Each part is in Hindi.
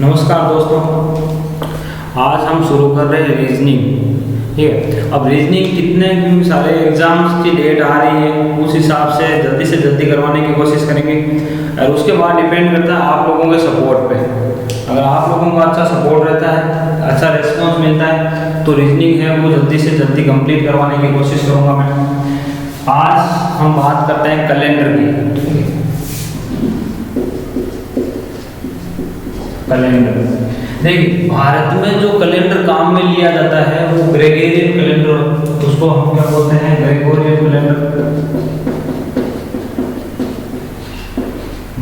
नमस्कार दोस्तों, आज हम शुरू कर रहे हैं रीजनिंग। ठीक है, अब रीजनिंग कितने सारे एग्जाम्स की डेट आ रही है, उस हिसाब से जल्दी करवाने की कोशिश करेंगे और उसके बाद डिपेंड करता है आप लोगों के सपोर्ट पे। अगर आप लोगों का अच्छा सपोर्ट रहता है, अच्छा रिस्पॉन्स मिलता है, तो रीजनिंग है वो जल्दी से जल्दी कंप्लीट करवाने की कोशिश करूँगा मैं। आज हम बात करते हैं कैलेंडर की। कैलेंडर देखिए, भारत में जो कैलेंडर काम में लिया जाता है वो ग्रेगोरियन कैलेंडर, उसको हम क्या बोलते हैं, ग्रेगोरियन कैलेंडर।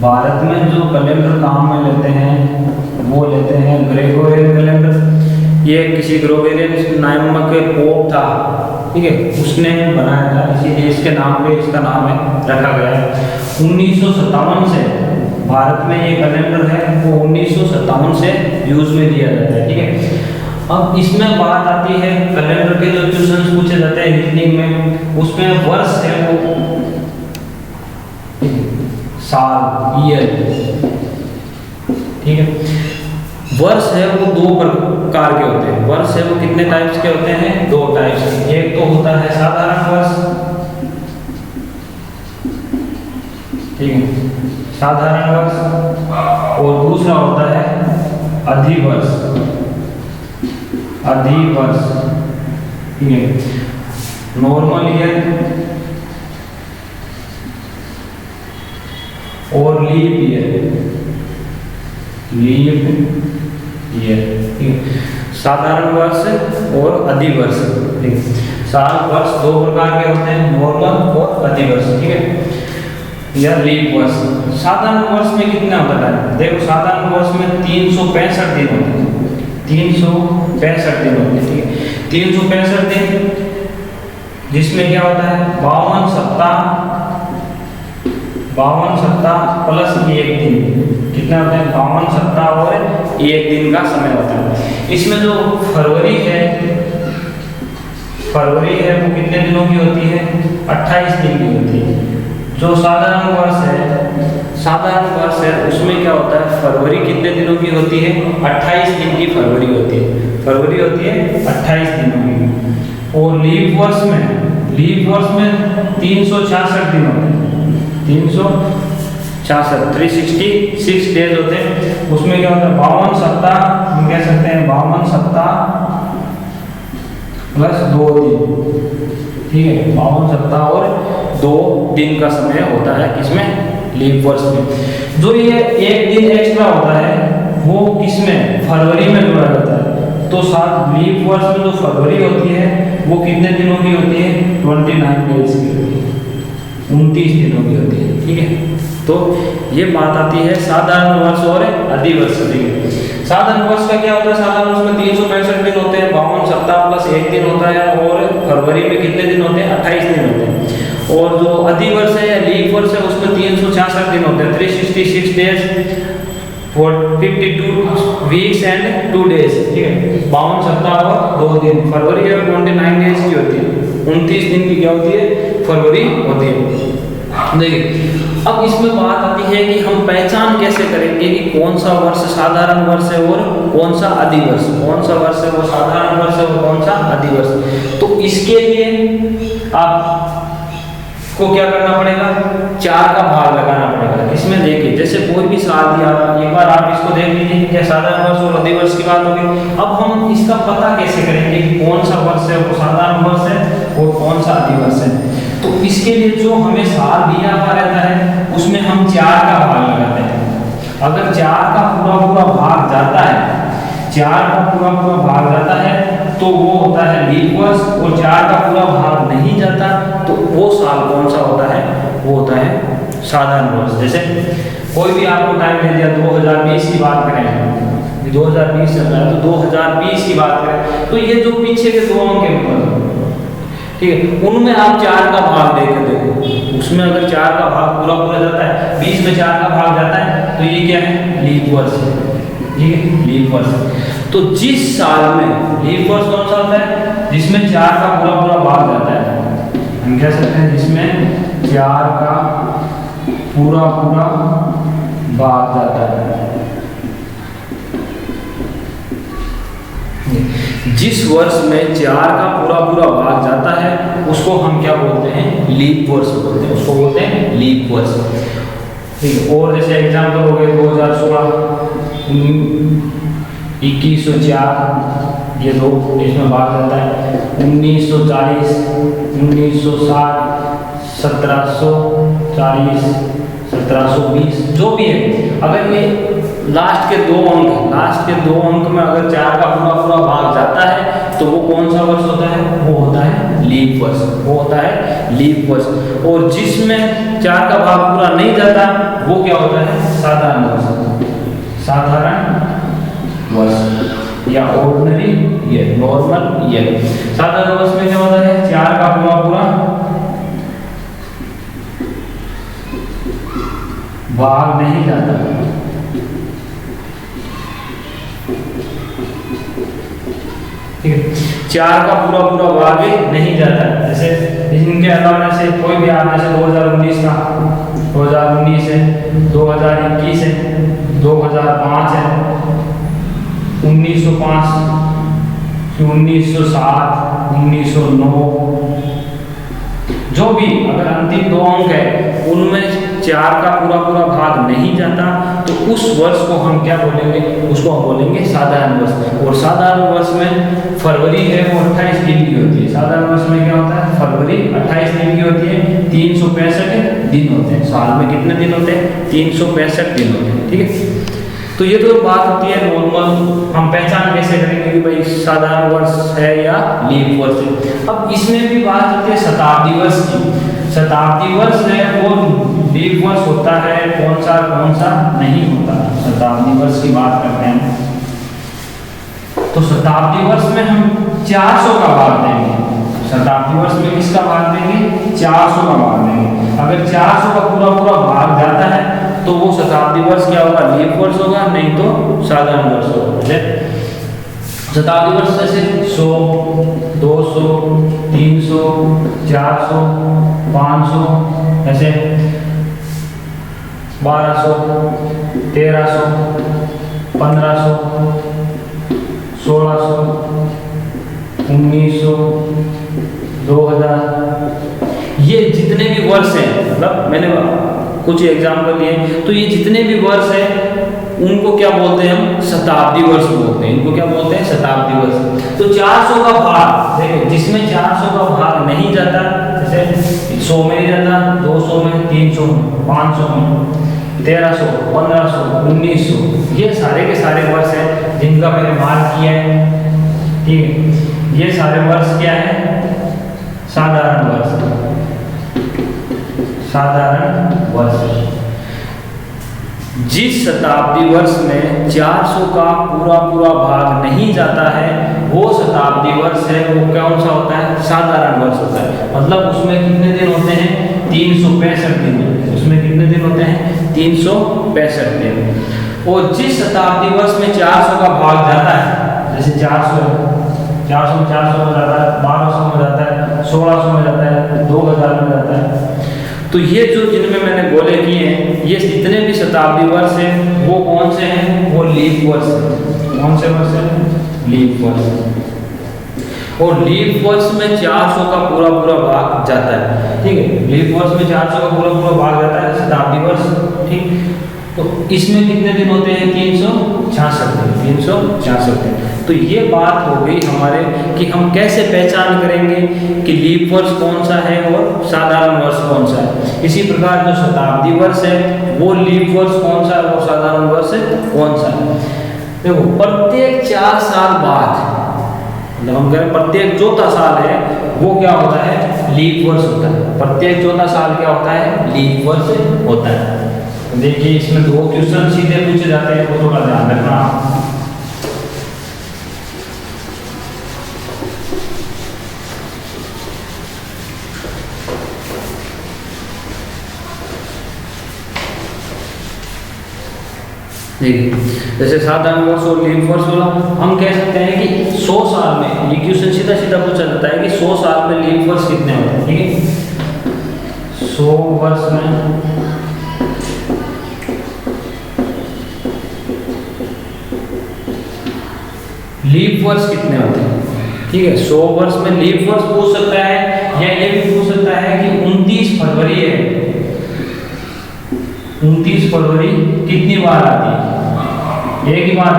भारत में जो कैलेंडर काम में लेते हैं वो लेते हैं ग्रेगोरियन कैलेंडर। ये किसी ग्रेगोरियन नामक के पोप था, ठीक है, उसने बनाया था, इसीलिए इसके नाम पे इसका नाम है रखा गया है। 1957 से भारत में ये कैलेंडर है वो 1957 से यूज में लिया जाता है। ठीक है, अब इसमें बात आती है कैलेंडर के जो क्वेश्चंस पूछे जाते हैं रीजनिंग में, उसमें वर्ष है वो साल, ईयर। ठीक है, वर्ष है वो दो प्रकार के होते हैं। वर्ष है वो कितने टाइप्स के होते हैं, दो टाइप्स के। एक तो होता है साधारण वर्ष, ठीक है, साधारण वर्ष, और दूसरा होता है अधिवर्ष। अधिवर्ष, ठीक है, नॉर्मल ईयर और लीप ईयर। लीप ईयर, ठीक है, साधारण वर्ष और अधिवर्ष। ठीक है, साल वर्ष दो प्रकार के होते हैं, नॉर्मल और अधिवर्ष। ठीक है, या लीप वर्ष। साधारण वर्ष में कितना होता है, देखो साधारण वर्ष में 365 दिन होते हैं। 365 दिन होते हैं, ठीक है, 365 दिन, जिसमें क्या होता है 52 सप्ताह प्लस एक दिन। कितना होता है, 52 सप्ताह और एक दिन का समय होता है। इसमें जो फरवरी है वो कितने दिनों की होती है, 28 दिन की होती है। जो साधारण वर्ष है उसमें क्या होता है, फरवरी कितने दिनों की होती है, 28 दिन की फरवरी होती है। फरवरी होती है 28 दिनों की। और लीप वर्ष में 366 दिन होते हैं। 366 366 डेज होते हैं। उसमें क्या होता है 52 सप्ताह, हम कह सकते हैं 52 सप्ताह प्लस 2 दिन। ठीक है, 52 सप्ताह और 2 दिन का समय होता है किसमें, लीप वर्ष में। जो ये एक दिन एक्स्ट्रा होता है वो किसमें, फरवरी में जोड़ा जाता है। तो साथ लीप वर्ष में जो फरवरी होती है वो कितने दिनों की होती है, 29 डेज की होती है, 29 दिनों की होती है। ठीक है, तो ये बात आती है साधारण वर्ष और अधिवर्ष। साधारण वर्ष का क्या होता है, साधारण वर्ष में 365 दिन होते हैं, 52 सप्ताह प्लस एक दिन होता है, और फरवरी में कितने दिन होते हैं, 28 दिन होते हैं। और जो अधिवर्ष है या लीप वर्ष है उसमें 366 दिन होते हैं, 366 डेज, 52 वीक्स एंड 2 डेज। ठीक है, 52 सप्ताह और 2 दिन। फरवरी है 29 डेज की होती है, 29 दिन की क्या होती है, फरवरी होती है। देखिए, अब इसमें बात आती है कि हम पहचान कैसे करेंगे कि कौन सा वर्ष साधारण वर्ष है और कौन सा अधिवर्ष, कौन सा वर्ष है वो साधारण वर्ष है और कौन सा अधिवर्ष। तो इसके लिए आपको क्या करना पड़ेगा, 4 का भाग लगाना पड़ेगा। इसमें देखिए, जैसे कोई भी साल दिया, एक बार आप इसको देख लीजिए कि साधारण वर्ष और अधिवर्ष की बात होगी। अब हम इसका पता कैसे करेंगे कि कौन सा वर्ष है वो साधारण वर्ष है और कौन सा अधिवर्ष है। तो इसके लिए जो हमें साल दिया हुआ रहता है उसमें हम 4 का भाग लगाते हैं। अगर 4 का पूरा भाग जाता है, 4 का पूरा भाग जाता है तो वो होता है लीप वर्ष, और 4 का पूरा भाग नहीं जाता तो वो साल कौन सा होता है, वो होता है साधारण वर्ष। जैसे कोई भी आपको टाइम दे दिया, 2020 की बात करें, 2020 चल रहा है तो 2020 की बात करें, तो ये जो पीछे के 2 अंक है, ठीक है, उनमें आप 4 का भाग देकर देखो। उसमें अगर 4 का भाग पूरा जाता है, 20 में 4 का भाग जाता है, तो ये क्या है, लीप वर्ष है। ठीक है, लीप वर्ष। तो जिस साल में लीप वर्ष कौन सा होता है, जिसमें 4 का पूरा भाग जाता है, हम कह सकते हैं जिसमें 4 का पूरा भाग जाता है, जिस वर्ष में 4 का पूरा पूरा भाग जाता है उसको हम क्या बोलते हैं? लीप वर्ष बोलते हैं, उसको बोलते हैं लीप वर्ष। ठीक है, और जैसे एग्जाम्पल हो गए 2016, 2104, ये दो इसमें भाग जाता है, 1940, 1960, 1740, 1720, जो भी है। अगर ये लास्ट के दो अंक में अगर 4 का पूरा पूरा भाग जाता है तो वो कौन सा वर्ष होता है? वो होता है लीप वर्ष, वो होता है लीप वर्ष। और जिसमें 4 का भाग पूरा नहीं जाता वो क्या होता है? साधारण वर्ष, साधारण वर्ष या ऑर्डिनरी ईयर, नॉर्मल ईयर। साधारण वर्ष में क्या होता है? 4 का पूरा पूरा भाग नहीं जाता, ठीक है, 4 का पूरा पूरा भाग नहीं जाता। जैसे इनके अलावा से कोई भी आप जैसे 2019 का, 2019 है, 2021 है, 2005 है, 1905, 1907, 1909, जो भी अगर अंतिम दो अंक है उनमें 4 का पूरा पूरा भाग नहीं जाता तो उस वर्ष को हम क्या बोलेंगे? उसको हम बोलेंगे साधारण वर्ष। और साधारण वर्ष में फरवरी है वो 28 दिन की होती है। साधारण वर्ष में क्या होता है? फरवरी 28 दिन की होती है, 365 दिन होते हैं। साल में कितने दिन होते हैं? 365 दिन होते हैं, ठीक है। तो ये तो बात होती है नॉर्मल, हम पहचान कैसे करेंगे कि भाई साधारण वर्ष है या लीप वर्ष है। अब इसमें भी बात होती है शताब्दी वर्ष की। शताब्दी वर्ष है वो लीप वर्ष होता है, कौन सा नहीं होता। शताब्दी वर्ष की बात करते हैं तो शताब्दी वर्ष में हम 400 का भाग देंगे। शताब्दी वर्ष में किसका भाग देंगे? 400 का भाग देंगे। अगर 400 का पूरा पूरा भाग जाता है तो वो शताब्दी वर्ष क्या होगा? लीप वर्ष होगा, नहीं तो साधारण वर्ष होगा। शताब्दी वर्ष जैसे 100, 200, 300, 400, 500, ऐसे 1200, 1300, 1500, 1600, 1900, 2000, ये जितने भी वर्ष हैं, मतलब मैंने कुछ एग्जाम्पल लिए, तो ये जितने भी वर्ष हैं उनको क्या बोलते हैं? हम शताब्दी वर्ष बोलते हैं। इनको क्या बोलते हैं? शताब्दी वर्ष। तो 400 का भाग देखो, जिसमें 400 का भाग नहीं जाता, जैसे 100 में नहीं जाता, 200 में, 300 में, 500 में, 1300, 1500, 1900, ये सारे के सारे वर्ष हैं जिनका मैंने मार्क किया है, ठीक है। ये सारे वर्ष क्या है? साधारण वर्ष, साधारण वर्ष। जिस शताब्दी वर्ष में 400 का पूरा पूरा भाग नहीं जाता है वो शताब्दी वर्ष है, वो कौन सा होता है? साधारण वर्ष होता है। मतलब उसमें कितने दिन होते हैं? 365 दिन होते हैं। उसमें कितने दिन होते हैं? 365 दिन। और जिस शताब्दी वर्ष में 400 का भाग जाता है, जैसे 400 में 400 में जाता है, 1200 में जाता है, 1600 में जाता है, 2000 में जाता है, तो ये जो जिनमें मैंने गोले किए हैं ये जितने भी शताब्दी वर्ष हैं वो कौन से हैं? वो लीप वर्ष हैं। कौन से वर्ष हैं? लीप वर्ष। और लीप वर्ष में 400 का पूरा पूरा भाग जाता है, ठीक है। लीप वर्ष में 400 का पूरा पूरा भाग जाता है शताब्दी वर्ष, ठीक। तो इसमें कितने दिन होते हैं? 366 दिन, 366 दिन। तो ये बात हो गई हमारे कि हम कैसे पहचान करेंगे कि लीप वर्ष कौन सा है और साधारण वर्ष कौन सा है। इसी प्रकार जो शताब्दी वर्ष है वो लीप वर्ष कौन सा है और साधारण वर्ष कौन सा है। देखो, प्रत्येक 4 साल बाद, मतलब हम कह रहे प्रत्येक चौथा साल है वो क्या होता है? लीप वर्ष होता है। प्रत्येक चौथा साल क्या होता है? लीप वर्ष होता है। देखिए इसमें 2 क्वेश्चन सीधे पूछे जाते हैं, वो थोड़ा ध्यान रखना। जैसे साधारण वर्ष और लीप वर्ष वाला हम कह सकते हैं कि 100 साल में, ये क्वेश्चन सीधा सीधा पूछा जाता है कि 100 साल में लीप वर्ष कितने होते हैं, ठीक है। 100 वर्ष में लीप वर्ष कितने होते हैं? ठीक है। 100 वर्ष में लीप वर्ष पूछ सकता है, या ये भी पूछ सकता है कि 29 फरवरी है, 29 फरवरी कितनी बार आती है, एक ही बार।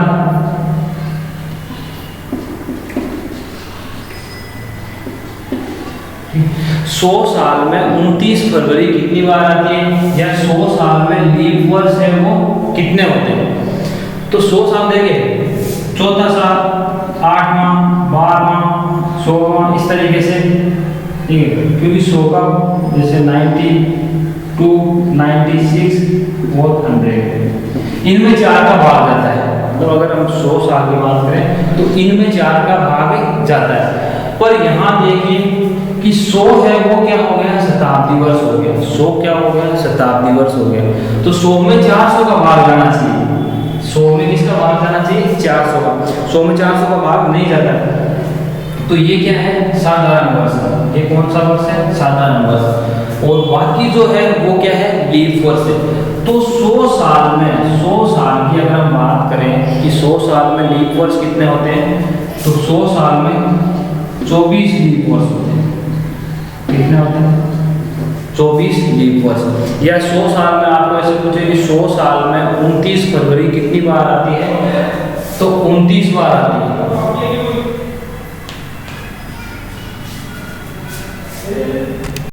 100 साल में 29 फरवरी कितनी बार आती है, या 100 साल में लीप वर्ष है वो कितने होते हैं। तो 100 साल देखिए, चौथा साल, 8वां, 12वां, 100वां, इस तरीके से, ठीक है। क्योंकि 100 का जैसे 92, 96 और 100, इनमें 4 का भाग जाता है। तो अगर हम 100 साल की बात करें तो इनमें 4 का भाग जाता है। पर यहाँ देखिए कि 100 है वो क्या हो गया, शताब्दी वर्ष हो गया। 100 क्या हो गया, शताब्दी वर्ष हो गया। तो 100 में 400 का भाग जाना चाहिए। 100 में किसका भाग जाना चाहिए, 400 का। 100 में 400 का भाग नहीं जाता है। तो ये क्या है, साधारण वर्ष। ये कौन सा वर्ष है, साधारण वर्ष। और बाकी जो है वो क्या है, लीप वर्ष है। तो 100 साल में, 100 साल की अगर हम बात करें कि 100 साल में लीप वर्ष कितने होते हैं, तो 100 साल में 24 लीप वर्ष होते हैं। कितने होते हैं, 24 लीप वर्ष। या 100 साल में आपको ऐसे पूछे कि 100 साल में 29 फरवरी कितनी बार आती है, तो 29 बार आती है।